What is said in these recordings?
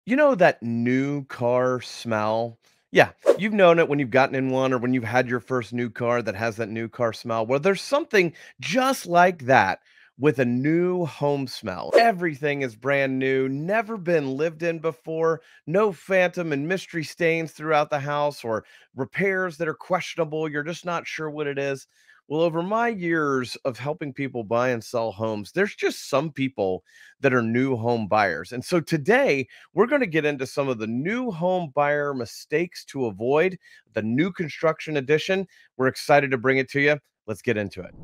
You know that new car smell? Yeah, you've known it when you've gotten in one or when you've had your first new car that has that new car smell. Well, there's something just like that with a new home smell. Everything is brand new, never been lived in before, no phantom and mystery stains throughout the house or repairs that are questionable. You're just not sure what it is. Well, over my years of helping people buy and sell homes, there's just some people that are new home buyers. And so today, we're going to get into some of the new home buyer mistakes to avoid, the new construction edition. We're excited to bring it to you. Let's get into it.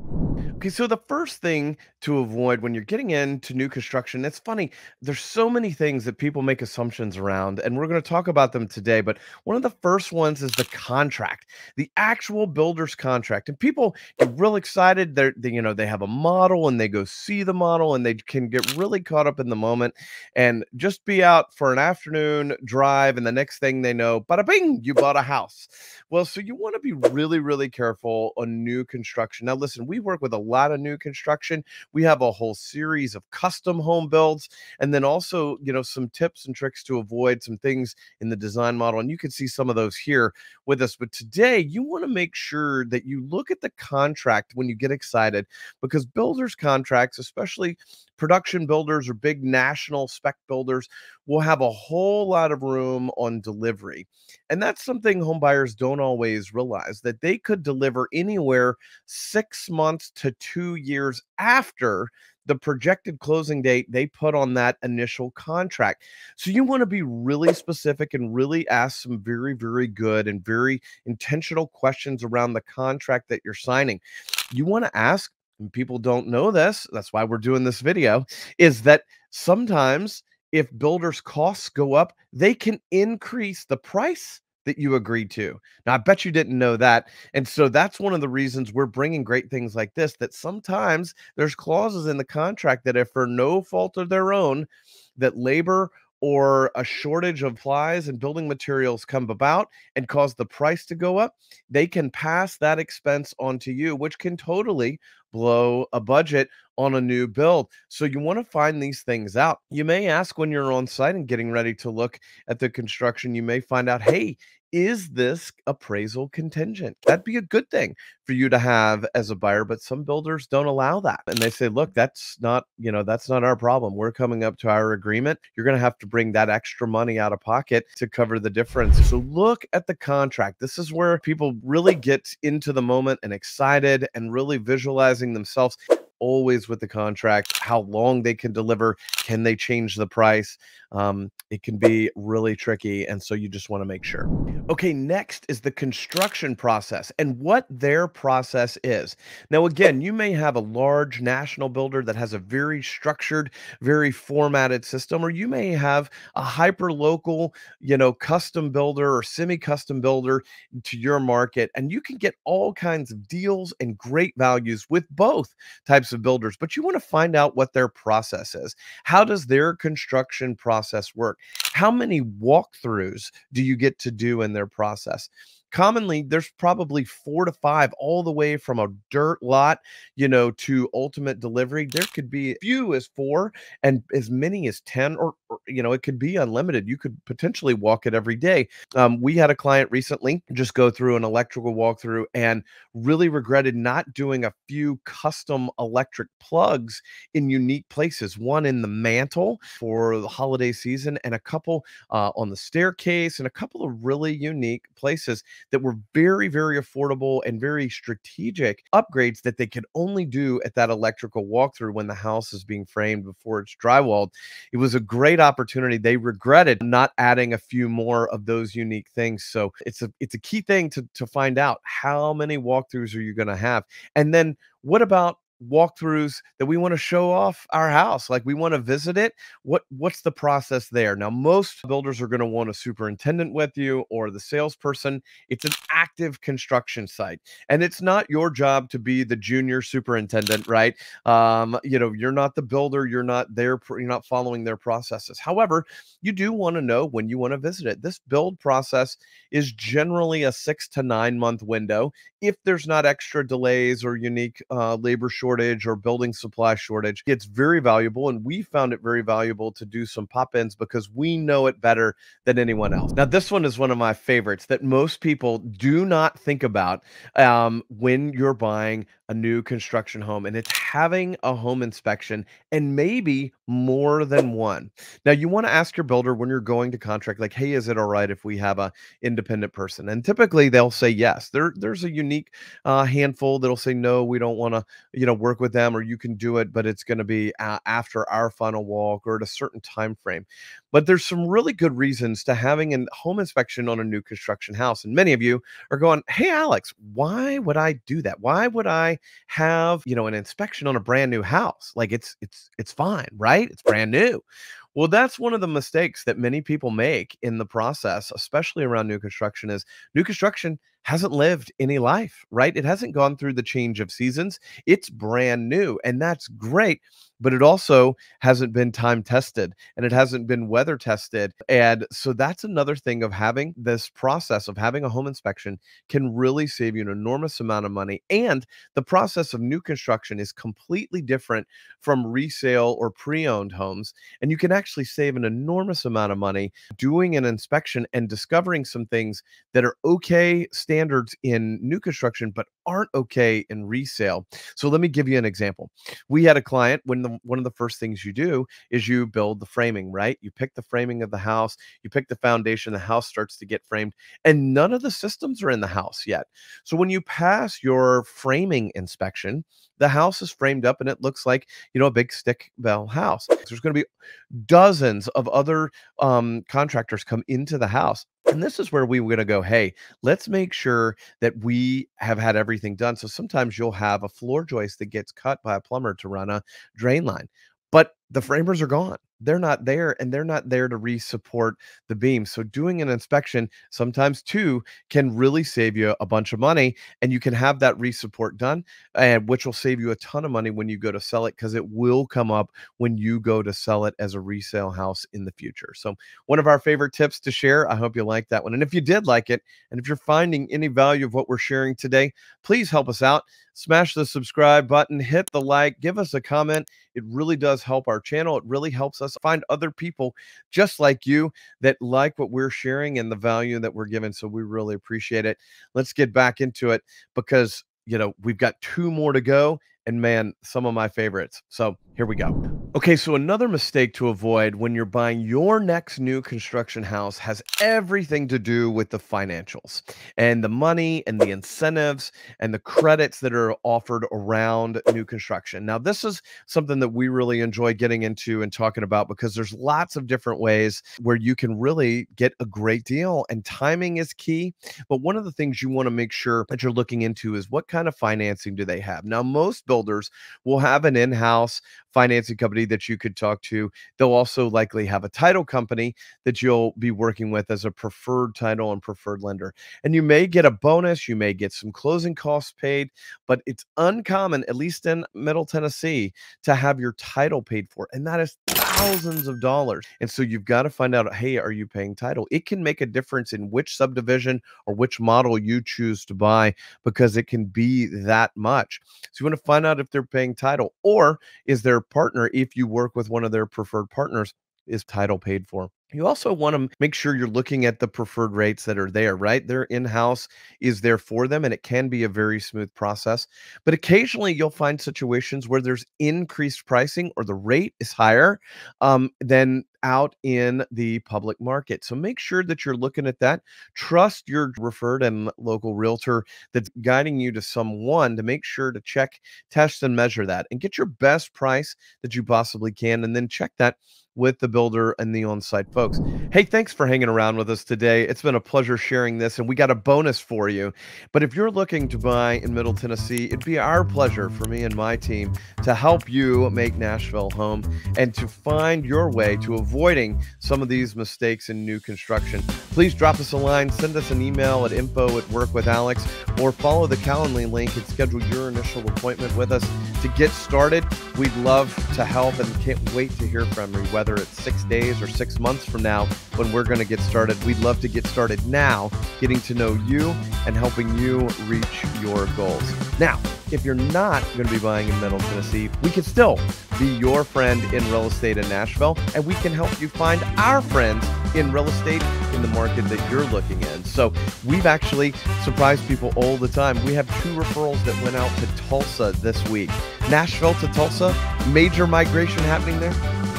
Okay, so the first thing to avoid when you're getting into new construction, it's funny, there's so many things that people make assumptions around, and we're going to talk about them today. But one of the first ones is the contract, the actual builder's contract. And people get real excited. They have a model and they go see the model and they can get really caught up in the moment and just be out for an afternoon drive. And the next thing they know, bada bing, you bought a house. Well, so you want to be really, really careful on new construction. Now, listen, we work with a lot of new construction. We have a whole series of custom home builds, and then also, some tips and tricks to avoid some things in the design model. And you can see some of those here with us. But today, you want to make sure that you look at the contract when you get excited, because builders' contracts, especially production builders or big national spec builders, will have a whole lot of room on delivery. And that's something home buyers don't always realize, that they could deliver anywhere 6 months to 2 years after the projected closing date they put on that initial contract. So you want to be really specific and really ask some very, very good and very intentional questions around the contract that you're signing. You want to ask, and people don't know this, that's why we're doing this video, is that sometimes if builders' costs go up, they can increase the price that you agreed to. Now, I bet you didn't know that. And so that's one of the reasons we're bringing great things like this, that sometimes there's clauses in the contract that if for no fault of their own, that labor or a shortage of supplies and building materials come about and cause the price to go up, they can pass that expense on to you, which can totally blow a budget on a new build. So you want to find these things out. You may ask when you're on site and getting ready to look at the construction, you may find out, hey, is this appraisal contingent? That'd be a good thing for you to have as a buyer, but some builders don't allow that. And they say, look, that's not our problem. We're coming up to our agreement. You're going to have to bring that extra money out of pocket to cover the difference. So look at the contract. This is where people really get into the moment and excited and really visualizing themselves. Always with the contract, how long they can deliver, can they change the price? It can be really tricky, and so you just want to make sure. Okay, next is the construction process and what their process is. Now, again, you may have a large national builder that has a very structured, very formatted system, or you may have a hyper local, custom builder or semi-custom builder to your market, and you can get all kinds of deals and great values with both types of builders. But you want to find out what their process is. How does their construction process work? How many walkthroughs do you get to do in their process? Commonly, there's probably 4 to 5, all the way from a dirt lot, to ultimate delivery. There could be as few as 4 and as many as 10, or it could be unlimited. You could potentially walk it every day. We had a client recently just go through an electrical walkthrough and really regretted not doing a few custom electric plugs in unique places. One in the mantle for the holiday season, and a couple on the staircase, and a couple of really unique places that were very, very affordable and very strategic upgrades that they could only do at that electrical walkthrough when the house is being framed before it's drywalled. It was a great opportunity. They regretted not adding a few more of those unique things. So it's a key thing to find out, how many walkthroughs are you going to have? And then what about walkthroughs that we want to show off our house, like we want to visit it? What's the process there? Now, most builders are going to want a superintendent with you or the salesperson. It's an active construction site, and it's not your job to be the junior superintendent, right? You're not the builder, you're not there, you're not following their processes. However, you do want to know when you want to visit it. This build process is generally a 6 to 9 month window if there's not extra delays or unique labor shortages shortage or building supply shortage, it's very valuable. And we found it very valuable to do some pop-ins because we know it better than anyone else. Now, this one is one of my favorites that most people do not think about when you're buying a new construction home, and it's having a home inspection and maybe more than one. Now, you want to ask your builder when you're going to contract, like, hey, is it all right if we have a independent person? And typically they'll say yes. There's a unique handful that'll say no, we don't want to, work with them, or you can do it, but it's going to be after our final walk or at a certain time frame. But there's some really good reasons to having a home inspection on a new construction house. And many of you are going, hey, Alex, why would I do that? Why would I have, an inspection on a brand new house? Like it's fine, right? It's brand new. Well, that's one of the mistakes that many people make in the process, especially around new construction, is new construction hasn't lived any life, right? It hasn't gone through the change of seasons. It's brand new, and that's great, but it also hasn't been time tested and it hasn't been weather tested. And so that's another thing of having this process of having a home inspection can really save you an enormous amount of money. And the process of new construction is completely different from resale or pre-owned homes. And you can actually save an enormous amount of money doing an inspection and discovering some things that are okay standards in new construction, but aren't okay in resale. So let me give you an example. We had a client when one of the first things you do is you build the framing, right? You pick the framing of the house, you pick the foundation, the house starts to get framed, and none of the systems are in the house yet. So when you pass your framing inspection, the house is framed up and it looks like, a big stick bell house. There's going to be dozens of other contractors come into the house. And this is where we were going to go, hey, let's make sure that we have had everything done. So sometimes you'll have a floor joist that gets cut by a plumber to run a drain line, but the framers are gone. They're not there, and they're not there to re-support the beam. So doing an inspection sometimes too can really save you a bunch of money, and you can have that re-support done, and which will save you a ton of money when you go to sell it, because it will come up when you go to sell it as a resale house in the future. So one of our favorite tips to share. I hope you like that one. And if you did like it, and if you're finding any value of what we're sharing today, please help us out. Smash the subscribe button, hit the like, give us a comment. It really does help our channel. It really helps us find other people just like you that like what we're sharing and the value that we're giving. So we really appreciate it. Let's get back into it because, we've got 2 more to go. And man, some of my favorites. So here we go. Okay, so another mistake to avoid when you're buying your next new construction house has everything to do with the financials and the money and the incentives and the credits that are offered around new construction. Now, this is something that we really enjoy getting into and talking about because there's lots of different ways where you can really get a great deal, and timing is key. But one of the things you want to make sure that you're looking into is what kind of financing do they have. Now, most builders will have an in-house financing company that you could talk to. They'll also likely have a title company that you'll be working with as a preferred title and preferred lender. And you may get a bonus, you may get some closing costs paid, but it's uncommon, at least in Middle Tennessee, to have your title paid for. And that is thousands of dollars. And so you've got to find out, hey, are you paying title? It can make a difference in which subdivision or which model you choose to buy because it can be that much. So you want to find out if they're paying title, or is their partner, if you work with one of their preferred partners, is title paid for. You also want to make sure you're looking at the preferred rates that are there, right? Their in-house is there for them, and it can be a very smooth process. But occasionally you'll find situations where there's increased pricing or the rate is higher than out in the public market. So make sure that you're looking at that. Trust your referred and local realtor that's guiding you to someone to make sure to check, test, and measure that and get your best price that you possibly can, and then check that with the builder and the on-site folks. Hey, thanks for hanging around with us today. It's been a pleasure sharing this, and we got a bonus for you. But if you're looking to buy in Middle Tennessee, it'd be our pleasure for me and my team to help you make Nashville home and to find your way to avoiding some of these mistakes in new construction. Please drop us a line, send us an email at info@workwithalex, or follow the Calendly link and schedule your initial appointment with us to get started. We'd love to help and can't wait to hear from you, whether it's 6 days or 6 months from now when we're going to get started. We'd love to get started now, getting to know you and helping you reach your goals. Now, if you're not going to be buying in Middle Tennessee, we can still be your friend in real estate in Nashville, and we can help you find our friends in real estate in the market that you're looking in. So we've actually surprised people all the time. We have 2 referrals that went out to Tulsa this week. Nashville to Tulsa, major migration happening there?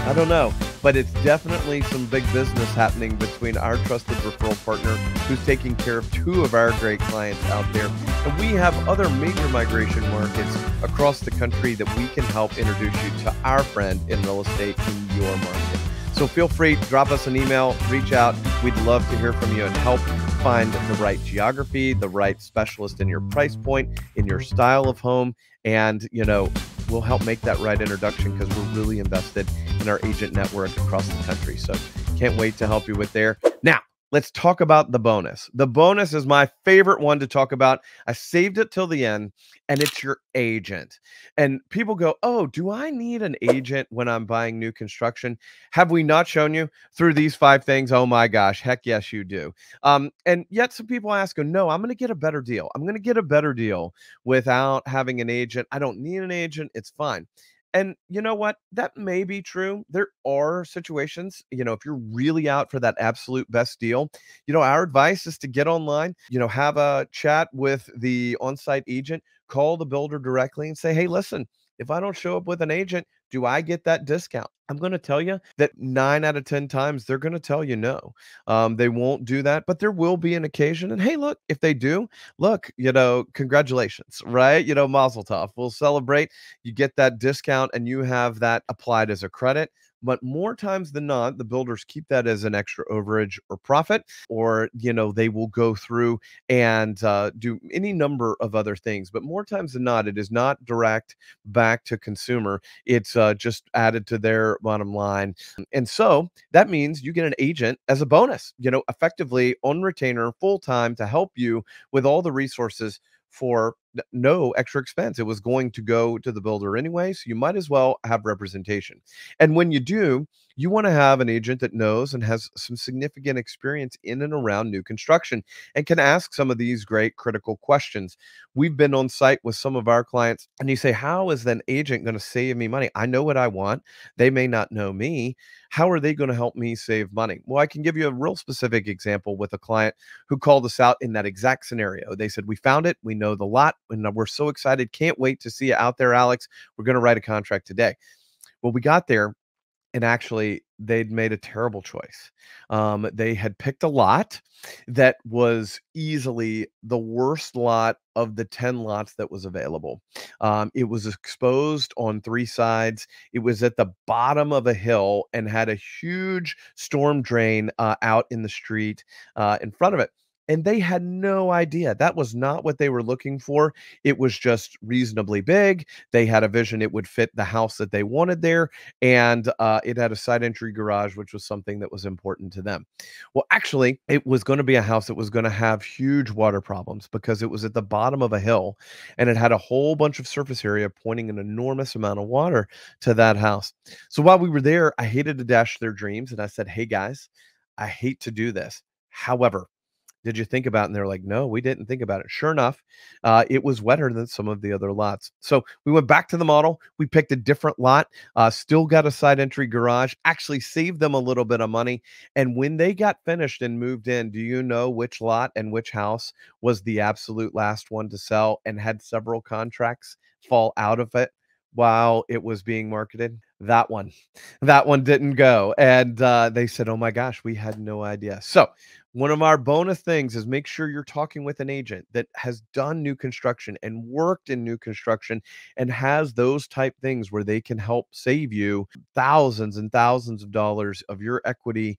I don't know, but it's definitely some big business happening between our trusted referral partner who's taking care of 2 of our great clients out there. And we have other major migration markets across the country that we can help introduce you to our friend in real estate in your market. So feel free, drop us an email, reach out. We'd love to hear from you and help find the right geography, the right specialist in your price point, in your style of home. And, we'll help make that right introduction because we're really invested in our agent network across the country. So can't wait to help you with there. Now, let's talk about the bonus. The bonus is my favorite one to talk about. I saved it till the end, and it's your agent. And people go, oh, do I need an agent when I'm buying new construction? Have we not shown you through these 5 things? Oh my gosh, heck yes, you do. And yet some people ask, no, I'm going to get a better deal. I'm going to get a better deal without having an agent. I don't need an agent. It's fine. And you know what? That may be true. There are situations, if you're really out for that absolute best deal, our advice is to get online, have a chat with the on-site agent, call the builder directly and say, hey, listen, if I don't show up with an agent, do I get that discount? I'm going to tell you that 9 out of 10 times they're going to tell you no. They won't do that, but there will be an occasion. And hey, look, if they do, look, congratulations, right? Mazel tov. We'll celebrate. You get that discount and you have that applied as a credit. But more times than not, the builders keep that as an extra overage or profit, or, they will go through and do any number of other things. But more times than not, it is not direct back to consumer. It's just added to their bottom line. And so that means you get an agent as a bonus, effectively on retainer full time to help you with all the resources for no extra expense. It was going to go to the builder anyway, so you might as well have representation. And when you do, you want to have an agent that knows and has some significant experience in and around new construction and can ask some of these great critical questions. We've been on site with some of our clients, and you say, how is an agent going to save me money? I know what I want. They may not know me. How are they going to help me save money? Well, I can give you a real specific example with a client who called us out in that exact scenario. They said, we found it. We know the lot, and we're so excited. Can't wait to see you out there, Alex. We're going to write a contract today. Well, we got there, and actually, they'd made a terrible choice. They had picked a lot that was easily the worst lot of the 10 lots that was available. It was exposed on 3 sides. It was at the bottom of a hill and had a huge storm drain out in the street in front of it. And they had no idea. That was not what they were looking for. It was just reasonably big. They had a vision it would fit the house that they wanted there. And it had a side entry garage, which was something that was important to them. Well, actually, it was going to be a house that was going to have huge water problems because it was at the bottom of a hill and it had a whole bunch of surface area pointing an enormous amount of water to that house. So while we were there, I hated to dash their dreams. And I said, hey, guys, I hate to do this. However, did you think about it? And they're like, no, we didn't think about it. Sure enough, it was wetter than some of the other lots. So we went back to the model. We picked a different lot, still got a side entry garage, actually saved them a little bit of money. And when they got finished and moved in, do you know which lot and which house was the absolute last one to sell and had several contracts fall out of it while it was being marketed? That one didn't go. And they said, oh my gosh, we had no idea. So one of our bonus things is make sure you're talking with an agent that has done new construction and worked in new construction and has those type things where they can help save you thousands and thousands of dollars of your equity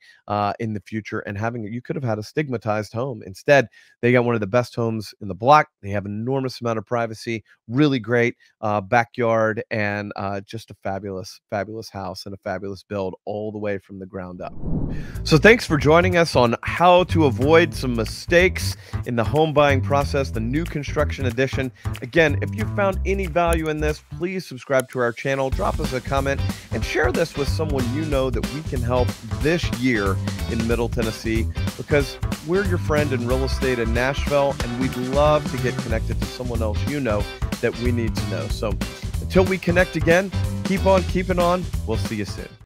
in the future. And you could have had a stigmatized home. Instead, they got one of the best homes in the block. They have an enormous amount of privacy, really great backyard, and just a fabulous house and a fabulous build all the way from the ground up. So thanks for joining us on how to avoid some mistakes in the home buying process, the new construction edition. Again, if you found any value in this, please subscribe to our channel, drop us a comment, and share this with someone you know that we can help this year in Middle Tennessee, because We're your friend in real estate in Nashville, and we'd love to get connected to someone else you know that we need to know. So until we connect again, keep on keeping on. We'll see you soon.